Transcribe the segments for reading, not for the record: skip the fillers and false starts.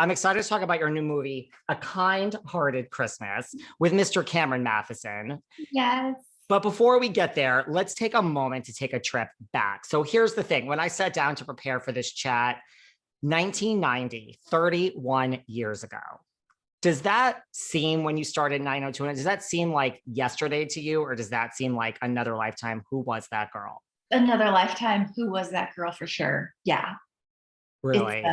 I'm excited to talk about your new movie, A Kind-Hearted Christmas, with Mr. Cameron Matheson. Yes. But before we get there, let's take a moment to take a trip back. So here's the thing. When I sat down to prepare for this chat, 1990, 31 years ago. Does that seem, when you started 90210, does that seem like yesterday to you, or does that seem like another lifetime? Who was that girl? Another lifetime. Who was that girl for sure? Yeah. It's, Really?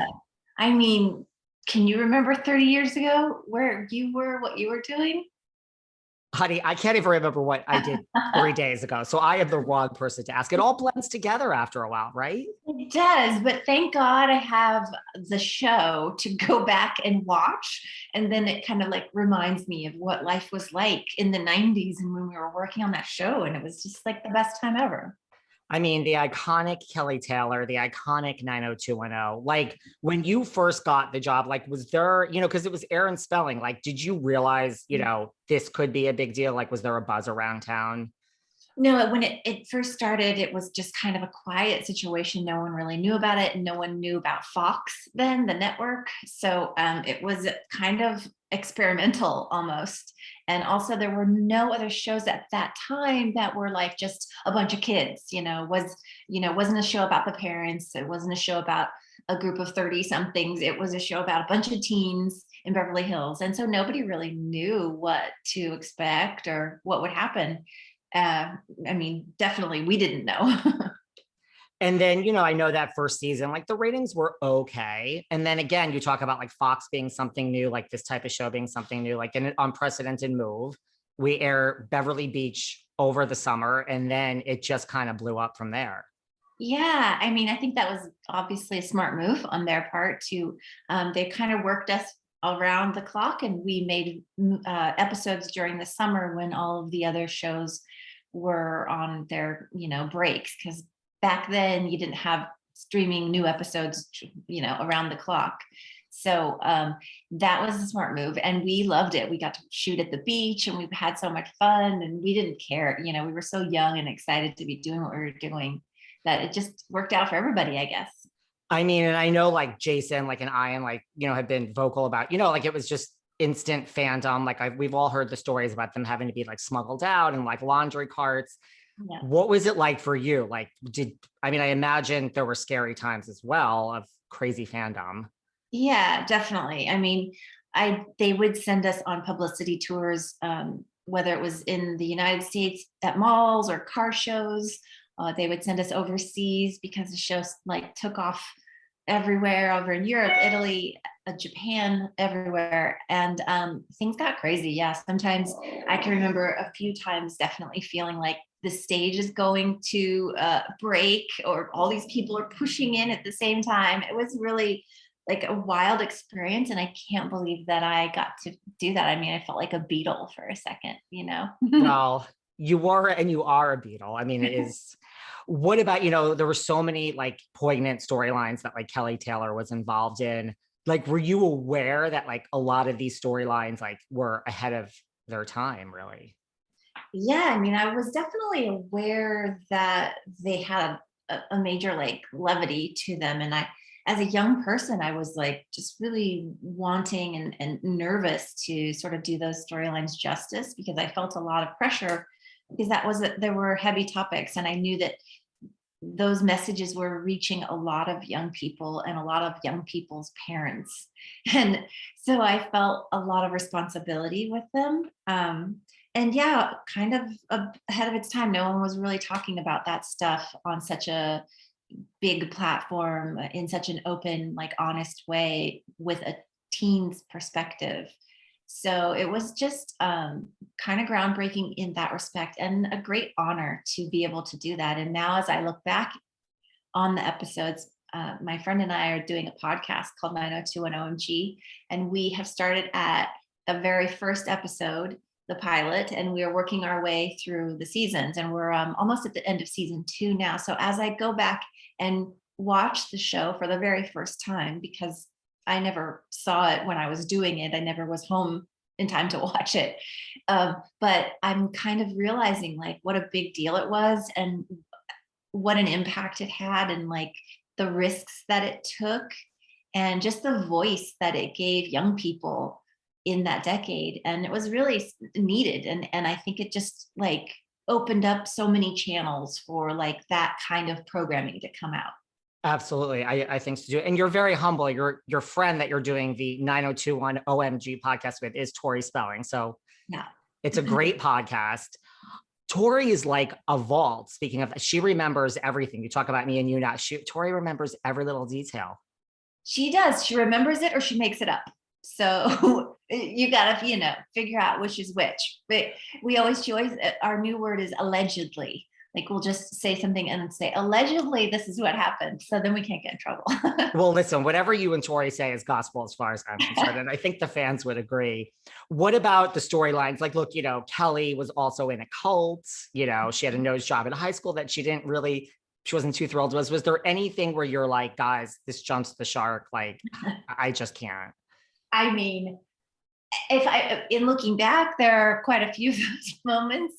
I mean, can you remember 30 years ago where you were, what you were doing? Honey, I can't even remember what I did 3 days ago. So I am the wrong person to ask. It all blends together after a while, right? It does, but thank God I have the show to go back and watch. And then it kind of like reminds me of what life was like in the 90s and when we were working on that show. And it was just like the best time ever. I mean, the iconic Kelly Taylor, the iconic 90210. Like when you first got the job, like was there, because it was Aaron Spelling, like, did you realize, this could be a big deal? Like, was there a buzz around town? No, when it first started, it was just kind of a quiet situation. No one really knew about it. No one knew about Fox then, the network. So it was kind of experimental almost. And also there were no other shows at that time that were like just a bunch of kids, wasn't a show about the parents. It wasn't a show about a group of 30 somethings. It was a show about a bunch of teens in Beverly Hills. And so nobody really knew what to expect or what would happen. Definitely we didn't know. And then, I know that first season, like the ratings were okay. And then again, you talk about like Fox being something new, like this type of show being something new, like an unprecedented move. We air Beverly Beach over the summer, and then it just kind of blew up from there. Yeah, I think that was obviously a smart move on their part to, they kind of worked us around the clock, and we made episodes during the summer when all of the other shows were on their, breaks, because back then you didn't have streaming new episodes, around the clock. So that was a smart move, and we loved it. We got to shoot at the beach, and we had so much fun, and we didn't care. We were so young and excited to be doing what we were doing that it just worked out for everybody, I guess. I mean, and I know like Jason, like, and Ian, like, have been vocal about, like it was just instant fandom. Like we've all heard the stories about them having to be like smuggled out in like laundry carts. Yeah. What was it like for you? Like, I imagine there were scary times as well of crazy fandom. Yeah, definitely. They would send us on publicity tours, whether it was in the United States at malls or car shows. They would send us overseas because the show like took off everywhere, over in Europe, Italy, Japan, everywhere. And things got crazy. Yeah, sometimes I can remember a few times definitely feeling like the stage is going to break, or all these people are pushing in at the same time. It was really like a wild experience, and I can't believe that I got to do that. I felt like a Beatle for a second, Well, you were, and you are a Beatle. It is. What about, there were so many like poignant storylines that like Kelly Taylor was involved in. Like, were you aware that like a lot of these storylines like were ahead of their time, really? Yeah, I was definitely aware that they had a major like levity to them. And as a young person, I was like just really wanting and nervous to sort of do those storylines justice, because I felt a lot of pressure, because there were heavy topics, and I knew that those messages were reaching a lot of young people and a lot of young people's parents. And so I felt a lot of responsibility with them. And yeah, kind of ahead of its time. No one was really talking about that stuff on such a big platform, in such an open, like honest way, with a teen's perspective. So it was just kind of groundbreaking in that respect, and a great honor to be able to do that. And now as I look back on the episodes, my friend and I are doing a podcast called 90210 OMG, and we have started at the very first episode, the pilot, and we are working our way through the seasons, and we're almost at the end of season 2 now. So as I go back and watch the show for the very first time, because I never saw it when I was doing it, I never was home in time to watch it, but I'm kind of realizing like what a big deal it was, and what an impact it had, and like the risks that it took, and just the voice that it gave young people in that decade. And it was really needed. And I think it just like opened up so many channels for like that kind of programming to come out. Absolutely. I think so too. And you're very humble. Your friend that you're doing the 9021 OMG podcast with is Tori Spelling. So Yeah. it's a great podcast. Tori is like a vault. Speaking of, she remembers everything. You talk about me and you now. Tori remembers every little detail. She does. She remembers it or she makes it up. So you gotta, figure out which is which. But she always, our new word is allegedly. Like we'll just say something and say, allegedly, this is what happened. So then we can't get in trouble. Well, listen, whatever you and Tori say is gospel as far as I'm concerned. And I think the fans would agree. What about the storylines? Like, look, Kelly was also in a cult. She had a nose job in high school that she wasn't too thrilled with. Was there anything where you're like, guys, this jumps the shark? Like, I just can't. I mean, in looking back, there are quite a few of those moments,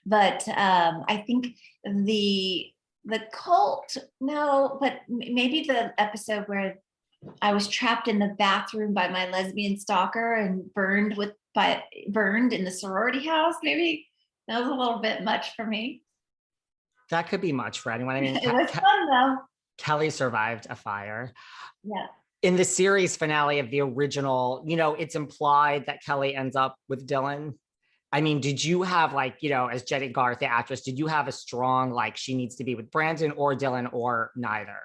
but I think the cult, no, but maybe the episode where I was trapped in the bathroom by my lesbian stalker and burned in the sorority house. Maybe that was a little bit much for me. That could be much for anyone. I mean, It was fun though. Kelly survived a fire. Yeah. In the series finale of the original, it's implied that Kelly ends up with Dylan. I mean, did you have as Jennie Garth, the actress, did you have a strong, she needs to be with Brandon or Dylan or neither?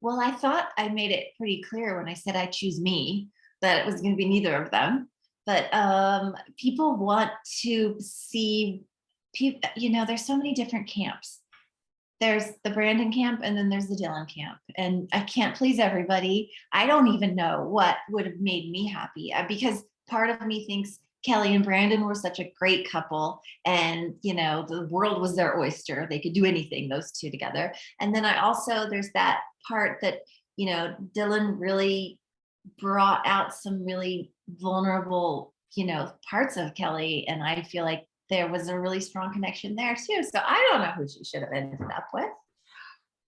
Well, I thought I made it pretty clear when I said I choose me, that it was going to be neither of them. But people want to see, there's so many different camps. There's the Brandon camp and then there's the Dylan camp. And I can't please everybody. I don't even know what would have made me happy because part of me thinks Kelly and Brandon were such a great couple and, the world was their oyster. They could do anything, those two together. And then there's that part that, Dylan really brought out some really vulnerable, parts of Kelly. And I feel like there was a really strong connection there too. So I don't know who she should have ended up with.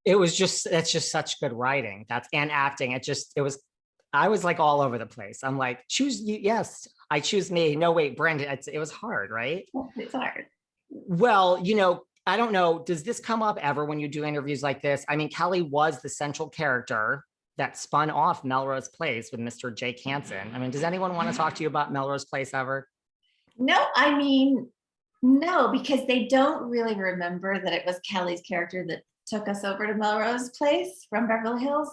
That's just such good writing. And acting. I was like all over the place. I'm like, choose you. Yes, I choose me. No, wait, Brandon. It was hard, right? It's hard. Well, I don't know. Does this come up ever when you do interviews like this? I mean, Kelly was the central character that spun off Melrose Place with Mr. Jake Hansen. I mean, does anyone want to talk to you about Melrose Place ever? No, no, because they don't really remember that it was Kelly's character that took us over to Melrose Place from Beverly Hills.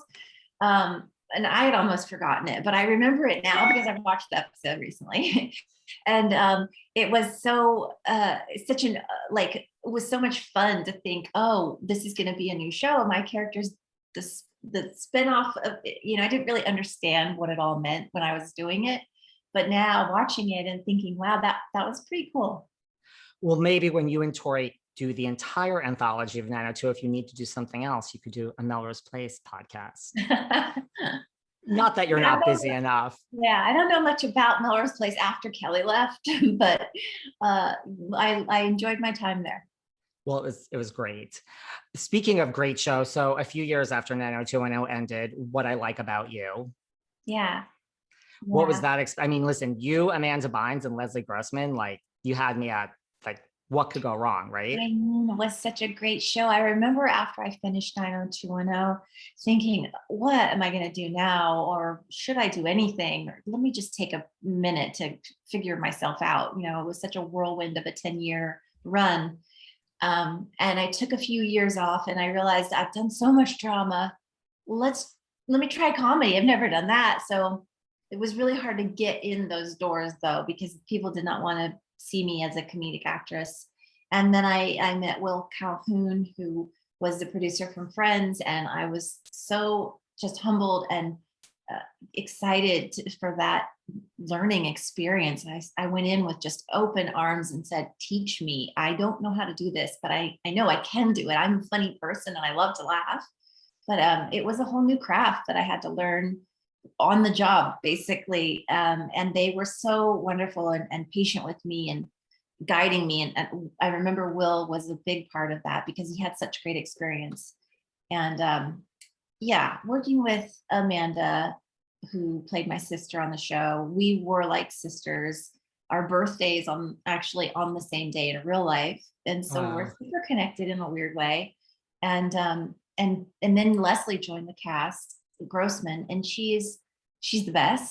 And I had almost forgotten it, but I remember it now because I've watched the episode recently. And it was it was so much fun to think, oh, this is going to be a new show. My character's the spinoff of, I didn't really understand what it all meant when I was doing it. But now watching it and thinking, wow, that was pretty cool. Well, maybe when you and Tori do the entire anthology of 902, if you need to do something else, you could do a Melrose Place podcast. Not that you're not busy enough. Yeah, I don't know much about Melrose Place after Kelly left, but I enjoyed my time there. Well, it was great. Speaking of great show, so a few years after 90210 ended, What I Like About You. Yeah. What was that? I mean, listen, you, Amanda Bynes, and Leslie Grossman, you had me at what could go wrong, right? I mean, it was such a great show. I remember after I finished 90210 thinking, what am I going to do now? Or should I do anything? Or let me just take a minute to figure myself out. It was such a whirlwind of a 10-year run. And I took a few years off and I realized I've done so much drama. Let me try comedy. I've never done that. So it was really hard to get in those doors though, because people did not want to see me as a comedic actress. And then I met Will Calhoun, who was the producer from Friends. And I was so just humbled and excited for that learning experience. I went in with just open arms and said, teach me. I don't know how to do this, but I know I can do it. I'm a funny person and I love to laugh. But it was a whole new craft that I had to learn on the job, basically. And they were so wonderful and patient with me and guiding me. And I remember Will was a big part of that because he had such great experience. And yeah, working with Amanda, who played my sister on the show, we were like sisters. Our birthdays on actually on the same day in real life, and so we're Wow. super connected in a weird way. And then Leslie joined the cast, Grossman, and she's the best.